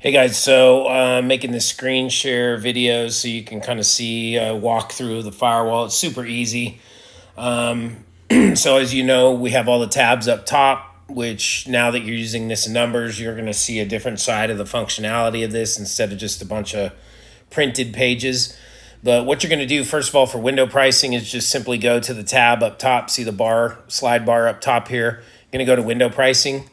Hey guys, so making this screen share video so you can kind of see walk through the firewall. It's super easy. So as you know, we have all the tabs up top, which now that you're using this in numbers, you're going to see a different side of the functionality of this instead of just a bunch of printed pages. But what you're going to do, first of all, for window pricing is just simply go to the tab up top. See the slide bar up top here. You're going to go to window pricing,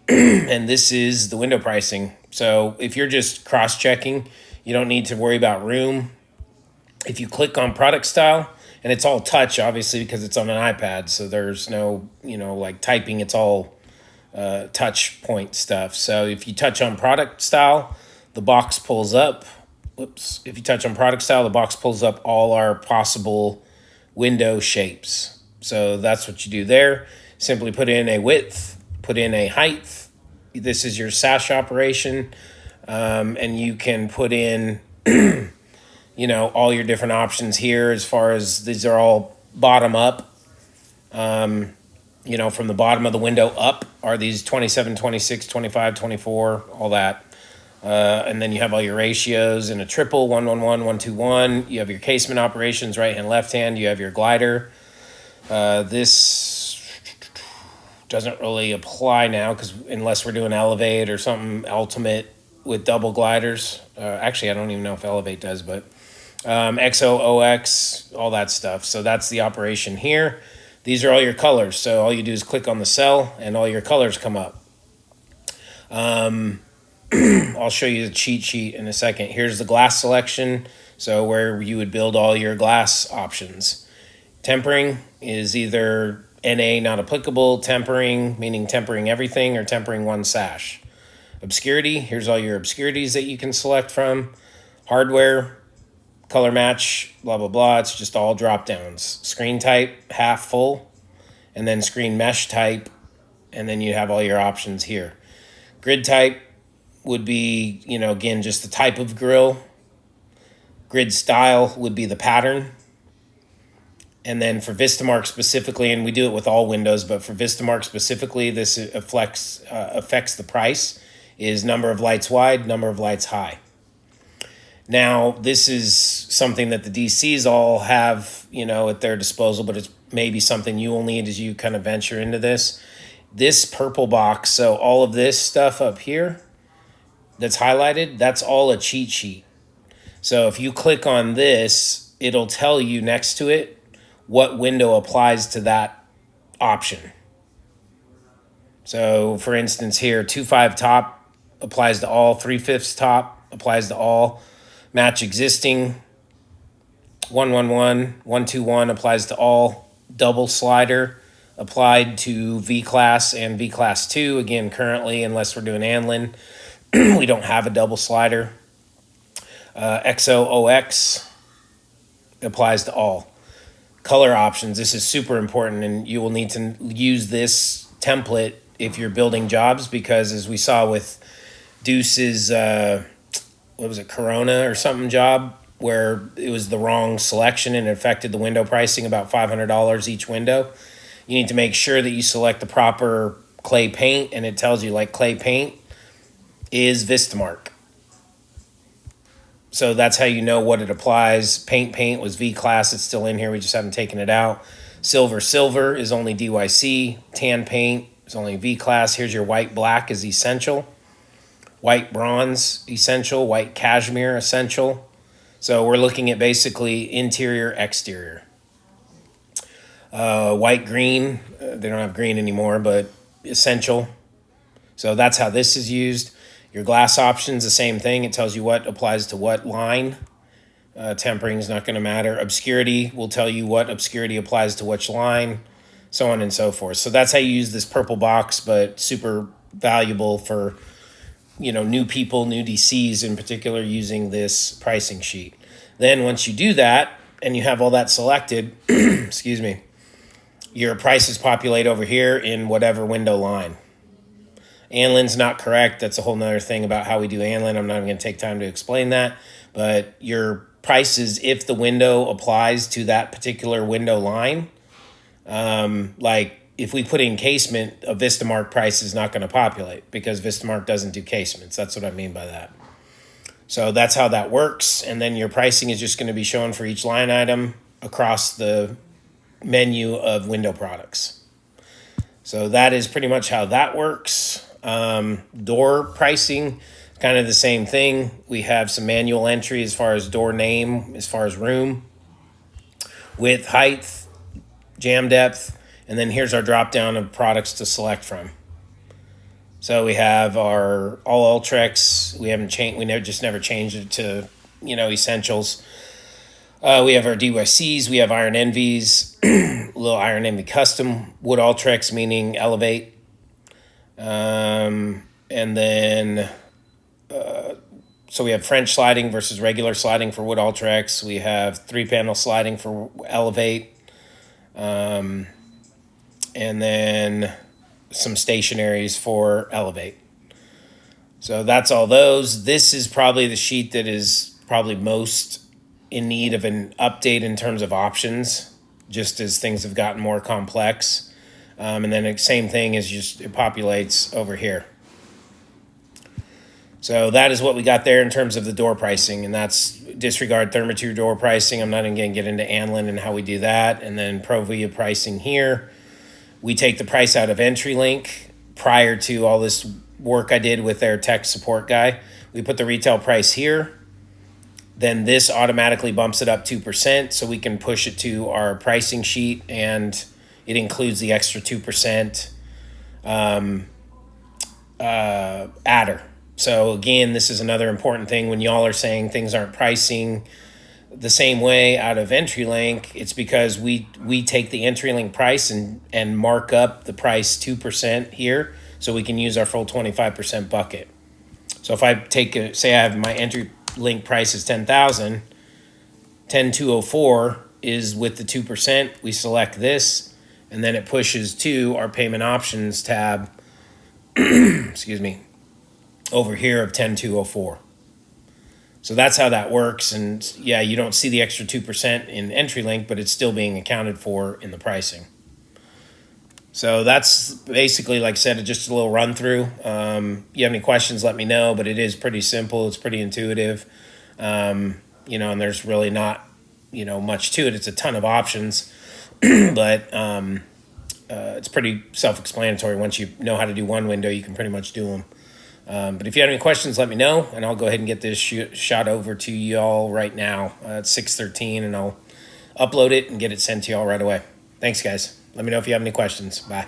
and this is the window pricing. So if you're just cross-checking, you don't need to worry about room. If you click on product style, and it's all touch, obviously, because it's on an iPad, so there's no, like typing, it's all touch point stuff. So if you touch on product style, the box pulls up. Whoops. If you touch on product style, the box pulls up all our possible window shapes. So that's what you do there. Simply put in a width, put in a height. This is your sash operation, and you can put in, all your different options here as far as these are all bottom up. From the bottom of the window up are these 27, 26, 25, 24, all that. And then you have all your ratios in a triple, 111, 121. You have your casement operations, right hand, left hand. You have your glider. This doesn't really apply now because unless we're doing Elevate or something ultimate with double gliders. Actually, I don't even know if Elevate does, but XOOX, all that stuff. So that's the operation here. These are all your colors. So all you do is click on the cell and all your colors come up. I'll show you the cheat sheet in a second. Here's the glass selection. So where you would build all your glass options. Tempering is either NA not applicable, tempering, meaning tempering everything, or tempering one sash. Obscurity, here's all your obscurities that you can select from. Hardware, color match, blah, blah, blah. It's just all drop downs. Screen type, half full, and then screen mesh type, and then you have all your options here. Grid type would be, again, just the type of grill. Grid style would be the pattern. And then for Vistamark specifically, and we do it with all windows, but for Vistamark specifically, this affects the price, is number of lights wide, number of lights high. Now, this is something that the DCs all have, at their disposal, but it's maybe something you will need as you kind of venture into this. This purple box, so all of this stuff up here that's highlighted, that's all a cheat sheet. So if you click on this, it'll tell you next to it what window applies to that option. So for instance here, 2.5 top applies to all, 3/5 top applies to all, match existing, 111, 121 applies to all, double slider applied to V-Class and V-Class 2. Again, currently, unless we're doing Anlin, we don't have a double slider. XOOX applies to all. Color options, this is super important, and you will need to use this template if you're building jobs, because as we saw with Deuce's, Corona or something job, where it was the wrong selection and it affected the window pricing about $500 each window. You need to make sure that you select the proper clay paint, and it tells you like clay paint is Vistamark. So that's how you know what it applies. Paint was V-Class. It's still in here. We just haven't taken it out. Silver is only DYC. Tan paint is only V-Class. Here's your white black is essential. White bronze essential. White cashmere essential. So we're looking at basically interior, exterior. White green. They don't have green anymore, but essential. So that's how this is used. Your glass options, the same thing. It tells you what applies to what line. Tempering is not going to matter. Obscurity will tell you what obscurity applies to which line, so on and so forth. So that's how you use this purple box, but super valuable for, new people, new DCs in particular, using this pricing sheet. Then once you do that and you have all that selected, excuse me, your prices populate over here in whatever window line. Anlin's not correct. That's a whole nother thing about how we do Anlin. I'm not even going to take time to explain that. But your prices, if the window applies to that particular window line, like if we put in casement, a Vistamark price is not going to populate because Vistamark doesn't do casements. That's what I mean by that. So that's how that works. And then your pricing is just going to be shown for each line item across the menu of window products. So that is pretty much how that works. Door pricing, kind of the same thing. We have some manual entry as far as door name, as far as room, width, height, jam depth, and then here's our drop down of products to select from. So we have our all Ultrex. We haven't changed. We never changed it to essentials. We have our DYCs. We have Iron Envies, little Iron Envy custom, wood Ultrex meaning elevate, and then so we have French sliding versus regular sliding for wood Ultrex. We have 3-panel sliding for elevate, and then some stationaries for elevate. So that's all those. This is probably the sheet that is probably most in need of an update in terms of options, just as things have gotten more complex. And then the same thing is just it populates over here. So that is what we got there in terms of the door pricing, and that's disregard Therma-Tru door pricing. I'm not even going to get into Anlin and how we do that. And then Provia pricing here. We take the price out of EntriLink prior to all this work I did with their tech support guy. We put the retail price here. Then this automatically bumps it up 2%, so we can push it to our pricing sheet, and it includes the extra 2% adder. So again, this is another important thing when y'all are saying things aren't pricing the same way out of EntriLink. It's because we take the EntriLink price and mark up the price 2% here, so we can use our full 25% bucket. So if I say I have my EntriLink price is 10,000, 10,204 is with the 2%. We select this, and then it pushes to our payment options tab. Excuse me, over here of 10,204. So that's how that works. And yeah, you don't see the extra 2% in EntriLink, but it's still being accounted for in the pricing. So that's basically, like I said, just a little run through. You have any questions, let me know, but it is pretty simple. It's pretty intuitive. And there's really not, much to it. It's a ton of options, but it's pretty self-explanatory. Once you know how to do one window, you can pretty much do them. But if you have any questions, let me know, and I'll go ahead and get this shot over to y'all right now. It's 6:13, and I'll upload it and get it sent to y'all right away. Thanks, guys. Let me know if you have any questions. Bye.